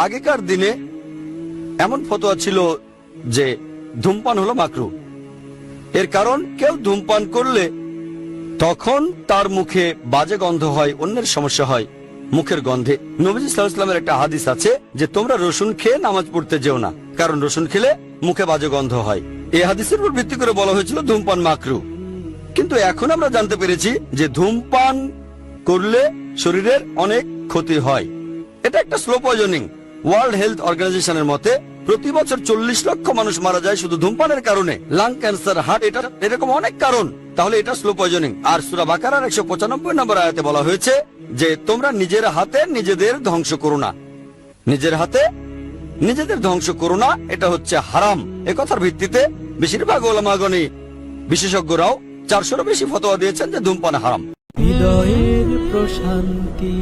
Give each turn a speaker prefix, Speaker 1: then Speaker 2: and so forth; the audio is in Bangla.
Speaker 1: আগেকার দিনে এমন ফতোয়া ছিল যে ধূমপান হলো মাকরুহ। এর কারণ কেউ ধূমপান করলে তখন তার মুখে বাজে গন্ধ হয়, অন্যের সমস্যা হয় মুখের গন্ধে। নবীজি সাল্লাল্লাহু আলাইহি ওয়াসাল্লামের একটা হাদিস আছে যে তোমরা রসুন খেয়ে নামাজ পড়তে যেও না, কারণ রসুন খেলে মুখে বাজে গন্ধ হয়। এই হাদিসের উপর ভিত্তি করে বলা হয়েছিল ধূমপান মাকরুহ। কিন্তু এখন আমরা জানতে পেরেছি যে ধূমপান করলে শরীরের অনেক ক্ষতি হয়। এটা একটা স্লো পয়জনিং। ওয়ার্ল্ড হেলথ অর্গানাইজেশনের মতে প্রতি বছর 40 লক্ষ মানুষ মারা যায় শুধু ধূমপানের কারণে। লাং ক্যান্সার, হার্ট, এরকম অনেক কারণ। তাহলে এটা স্লো পয়জনিং। আর সূরা বাকারার 195 নম্বর আয়াতে বলা হয়েছে যে তোমরা নিজের হাতে নিজেদের ধ্বংস করো না, নিজের হাতে নিজেদের ধ্বংস করো না, এটা হচ্ছে হারাম। একথার ভিত্তিতে বেশিরভাগ উলামাগণই, বিশেষজ্ঞরাও 400-এরও বেশি ফতোয়া দিয়েছেন যে ধূমপান হারাম।
Speaker 2: হৃদয়ের প্রশান্তি।